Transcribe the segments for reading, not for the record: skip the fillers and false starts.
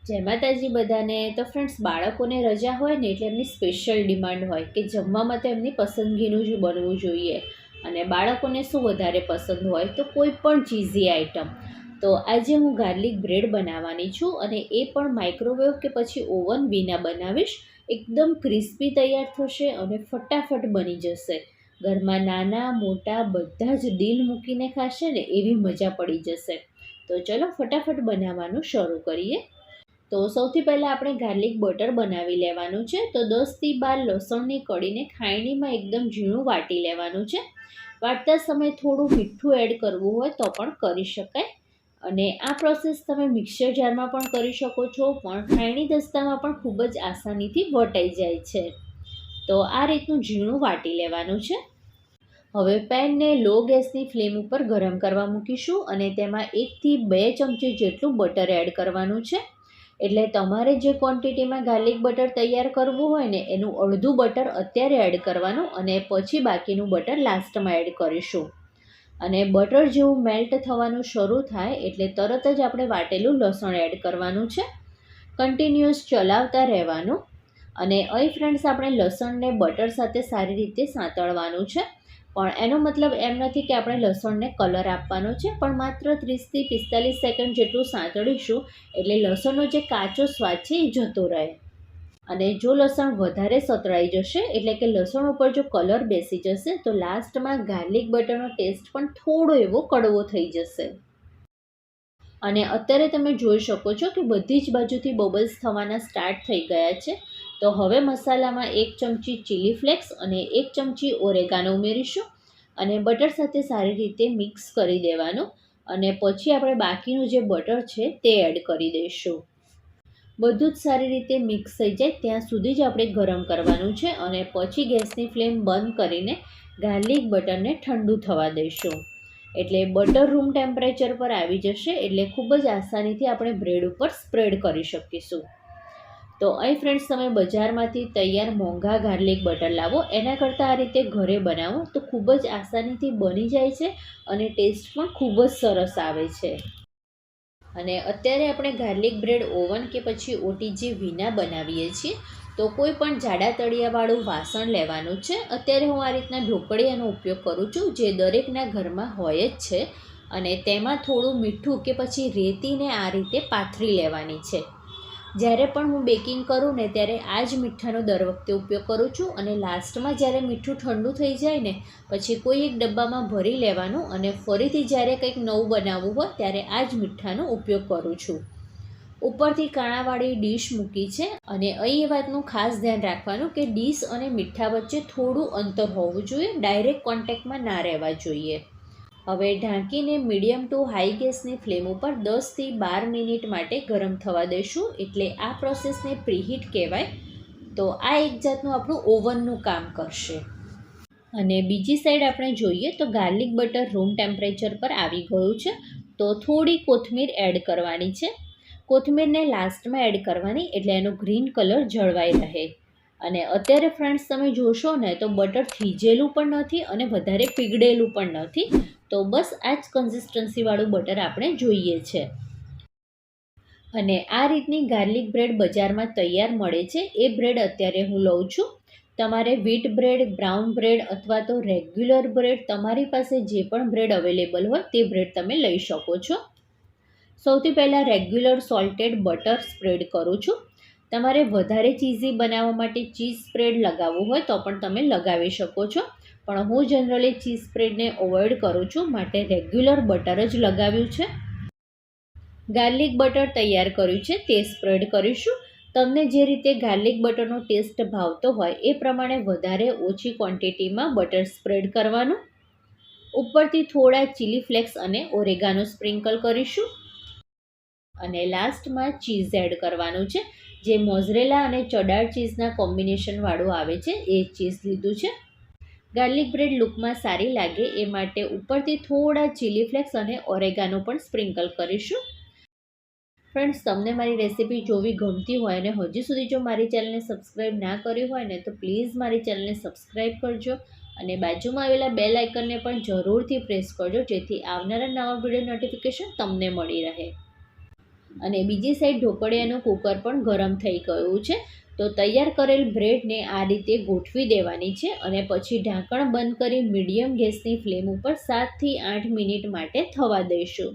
જય માતાજી બધાને. તો ફ્રેન્ડ્સ, બાળકોને રજા હોય ને એટલે એમની સ્પેશિયલ ડિમાન્ડ હોય કે જમવામાં તો એમની પસંદગીનું જ બનવું જોઈએ. અને બાળકોને શું વધારે પસંદ હોય તો કોઈ પણ ચીઝી આઈટમ. તો આજે હું ગાર્લિક બ્રેડ બનાવવાની છું અને એ પણ માઇક્રોવેવ કે પછી ઓવન વિના બનાવીશ. એકદમ ક્રિસ્પી તૈયાર થશે અને ફટાફટ બની જશે. ઘરમાં નાના મોટા બધા જ દિલ મૂકીને ખાશે ને એવી મજા પડી જશે. તો ચલો ફટાફટ બનાવવાનું શરૂ કરીએ. તો સૌથી પહેલાં આપણે ગાર્લિક બટર બનાવી લેવાનું છે. તો 10થી 12 લસણની કળીને ખાયણીમાં એકદમ ઝીણું વાટી લેવાનું છે. વાટતા સમયે થોડું મીઠું એડ કરવું હોય તો પણ કરી શકાય. અને આ પ્રોસેસ તમે મિક્સર જારમાં પણ કરી શકો છો, પણ ખાયણી દસ્તામાં પણ ખૂબ જ આસાનીથી વટાઈ જાય છે. તો આ રીતનું ઝીણું વાટી લેવાનું છે. હવે પેનને લો ગેસની ફ્લેમ ઉપર ગરમ કરવા મૂકીશું અને તેમાં 1થી 2 ચમચી જેટલું બટર એડ કરવાનું છે. એટલે તમારે જે ક્વોન્ટિટીમાં ગાર્લિક બટર તૈયાર કરવું હોય ને એનું અડધું બટર અત્યારે એડ કરવાનું અને પછી બાકીનું બટર લાસ્ટમાં એડ કરીશું. અને બટર જેવું મેલ્ટ થવાનું શરૂ થાય એટલે તરત જ આપણે વાટેલું લસણ એડ કરવાનું છે. કન્ટિન્યુઅસ ચલાવતા રહેવાનું. અને અહીં ફ્રેન્ડ્સ, આપણે લસણને બટર સાથે સારી રીતે સાંતળવાનું છે. પણ એનો મતલબ એમ નથી કે આપણે લસણને કલર આપવાનો છે, પણ માત્ર 30થી 45 સેકન્ડ જેટલું સાંતળીશું એટલે લસણનો જે કાચો સ્વાદ છે એ જતો રહે. અને જો લસણ વધારે સતળાઈ જશે એટલે કે લસણ ઉપર જો કલર બેસી જશે તો લાસ્ટમાં ગાર્લિક બટરનો ટેસ્ટ પણ થોડો એવો કડવો થઈ જશે. અને અત્યારે તમે જોઈ શકો છો કે બધી જ બાજુથી બબલ્સ થવાના સ્ટાર્ટ થઈ ગયા છે. તો હવે મસાલામાં 1 ચમચી ચીલી ફ્લેક્સ અને 1 ચમચી ઓરેગાનો ઉમેરીશું અને બટર સાથે સારી રીતે મિક્સ કરી દેવાનું. અને પછી આપણે બાકીનું જે બટર છે તે એડ કરી દઈશું. બધું જ સારી રીતે મિક્સ થઈ જાય ત્યાં સુધી જ આપણે ગરમ કરવાનું છે અને પછી ગેસની ફ્લેમ બંધ કરીને ગાર્લિક બટરને ઠંડુ થવા દઈશું. એટલે બટર રૂમ ટેમ્પરેચર પર આવી જશે એટલે ખૂબ જ આસાનીથી આપણે બ્રેડ ઉપર સ્પ્રેડ કરી શકીશું. તો અહીં ફ્રેન્ડ્સ, તમે બજારમાંથી તૈયાર મોંઘા ગાર્લિક બટર લાવો એના કરતાં આ રીતે ઘરે બનાવો તો ખૂબ જ આસાનીથી બની જાય છે અને ટેસ્ટ પણ ખૂબ જ સરસ આવે છે. અને અત્યારે આપણે ગાર્લિક બ્રેડ ઓવન કે પછી ઓટીજી વિના બનાવીએ છીએ. તો કોઈ પણ જાડા તળિયાવાળું વાસણ લેવાનું છે. અત્યારે હું આ રીતના ઢોકળિયાનો ઉપયોગ કરું છું, જે દરેકના ઘરમાં હોય જ છે. અને તેમાં થોડું મીઠું કે પછી રેતીને આ રીતે પાથરી લેવાની છે. જ્યારે પણ હું બેકિંગ કરું ને ત્યારે આ જ મીઠાનો દર વખતે ઉપયોગ કરું છું. અને લાસ્ટમાં જ્યારે મીઠું ઠંડુ થઈ જાય ને પછી કોઈ એક ડબ્બામાં ભરી લેવાનું અને ફરીથી જ્યારે કંઈક નવું બનાવવું હોય ત્યારે આ જ મીઠાનો ઉપયોગ કરું છું. ઉપરથી કાણાવાળી ડીશ મૂકી છે. અને અહીં એ વાતનું ખાસ ધ્યાન રાખવાનું કે ડીશ અને મીઠા વચ્ચે થોડું અંતર હોવું જોઈએ, ડાયરેક્ટ કોન્ટેક્ટમાં ના રહેવા જોઈએ. હવે ઢાંકીને મીડિયમ ટુ હાઈ ગેસની ફ્લેમ ઉપર 10થી 12 મિનિટ માટે ગરમ થવા દઈશું. એટલે આ પ્રોસેસને પ્રીહીટ કહેવાય. તો આ એક જાતનું આપણું ઓવનનું કામ કરશે. અને બીજી સાઈડ આપણે જોઈએ તો ગાર્લિક બટર રૂમ ટેમ્પરેચર પર આવી ગયું છે. તો થોડી કોથમીર એડ કરવાની છે. કોથમીરને લાસ્ટમાં એડ કરવાની એટલે એનો ગ્રીન કલર જળવાઈ રહે. અને અત્યારે ફ્રેન્ડ્સ, તમે જોશો ને તો બટર થીજેલું પણ નથી અને વધારે પીગળેલું પણ નથી. તો બસ આ જ કન્સિસ્ટન્સીવાળું બટર આપણે જોઈએ છે. અને આ રીતની ગાર્લિક બ્રેડ બજારમાં તૈયાર મળે છે. એ બ્રેડ અત્યારે હું લઉં છું. તમારે વ્હીટ બ્રેડ, બ્રાઉન બ્રેડ અથવા તો રેગ્યુલર બ્રેડ, તમારી પાસે જે પણ બ્રેડ અવેલેબલ હોય તે બ્રેડ તમે લઈ શકો છો. સૌથી પહેલાં રેગ્યુલર સોલ્ટેડ બટર સ્પ્રેડ કરું છું. તમારે વધારે ચીઝી બનાવવા માટે ચીઝ સ્પ્રેડ લગાવવું હોય તો પણ તમે લગાવી શકો છો. પણ હું જનરલી ચીઝ સ્પ્રેડને અવોઇડ કરું છું, માટે રેગ્યુલર બટર જ લગાવ્યું છે. ગાર્લિક બટર તૈયાર કર્યું છે તે સ્પ્રેડ કરીશું. તમને જે રીતે ગાર્લિક બટરનો ટેસ્ટ ભાવતો હોય એ પ્રમાણે વધારે ઓછી ક્વોન્ટિટીમાં બટર સ્પ્રેડ કરવાનું. ઉપરથી થોડા ચીલી ફ્લેક્સ અને ઓરેગાનો સ્પ્રિંકલ કરીશું. અને લાસ્ટમાં ચીઝ એડ કરવાનું છે. જે મોઝરેલા અને ચડાર ચીઝના કોમ્બિનેશનવાળું આવે છે એ ચીઝ લીધું છે. ગાર્લિક બ્રેડ લુકમાં સારી લાગે એ માટે ઉપરથી થોડા ચીલી ફ્લેક્સ અને ઓરેગાનો પણ સ્પ્રિંકલ કરીશું. ફ્રેન્ડ્સ, તમને મારી રેસીપી જોવી ગમતી હોય અને હજી સુધી જો મારી ચેનલને સબસ્ક્રાઈબ ના કરી હોય ને તો પ્લીઝ મારી ચેનલને સબસ્ક્રાઈબ કરજો. અને બાજુમાં આવેલા બેલ આઇકનને પણ જરૂરથી પ્રેસ કરજો, જેથી આવનારા નવા વિડીયો નોટિફિકેશન તમને મળી રહે. અને બીજી સાઈડ ઢોકળિયાનું કુકર પણ ગરમ થઈ ગયું છે. તો તૈયાર કરેલ બ્રેડને આ રીતે ગોઠવી દેવાની છે અને પછી ઢાંકણ બંધ કરી મીડિયમ ગેસની ફ્લેમ ઉપર 7 થી 8 મિનિટ માટે થવા દઈશું.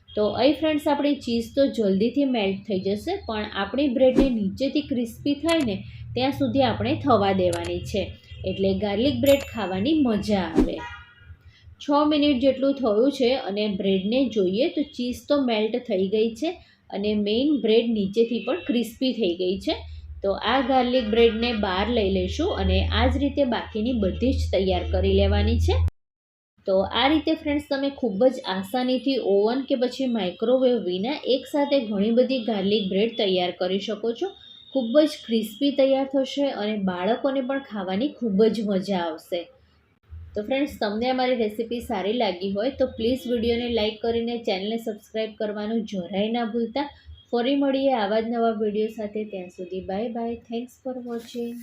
તો અહીં ફ્રેન્ડ્સ આપણી ચીઝ તો જલ્દીથી મેલ્ટ થઈ જશે, પણ આપણી બ્રેડને નીચેથી ક્રિસ્પી થાય ને ત્યાં સુધી આપણે થવા દેવાની છે, એટલે ગાર્લિક બ્રેડ ખાવાની મજા આવે. 6 મિનિટ જેટલું થયું છે અને બ્રેડને જોઈએ તો ચીઝ તો મેલ્ટ થઈ ગઈ છે અને મેઇન બ્રેડ નીચેથી પણ ક્રિસ્પી થઈ ગઈ છે. તો આ ગાર્લિક બ્રેડને બહાર લઈ લઈશું અને આ જ રીતે બાકીની બધી જ તૈયાર કરી લેવાની છે. તો આ રીતે ફ્રેન્ડ્સ તમે ખૂબ જ આસાનીથી ઓવન કે પછી માઇક્રોવેવ વિના એકસાથે ઘણી બધી ગાર્લિક બ્રેડ તૈયાર કરી શકો છો. ખૂબ જ ક્રિસ્પી તૈયાર થશે અને બાળકોને પણ ખાવાની ખૂબ જ મજા આવશે. તો ફ્રેન્ડ્સ, તમને અમારી રેસીપી સારી લાગી હોય તો પ્લીઝ વિડીયોને લાઇક કરીને ચેનલને સબસ્ક્રાઈબ કરવાનું જરાય ના ભૂલતા. ફરી મળીએ આવા જ નવા વિડીયો સાથે. ત્યાં સુધી bye bye. Thanks for watching.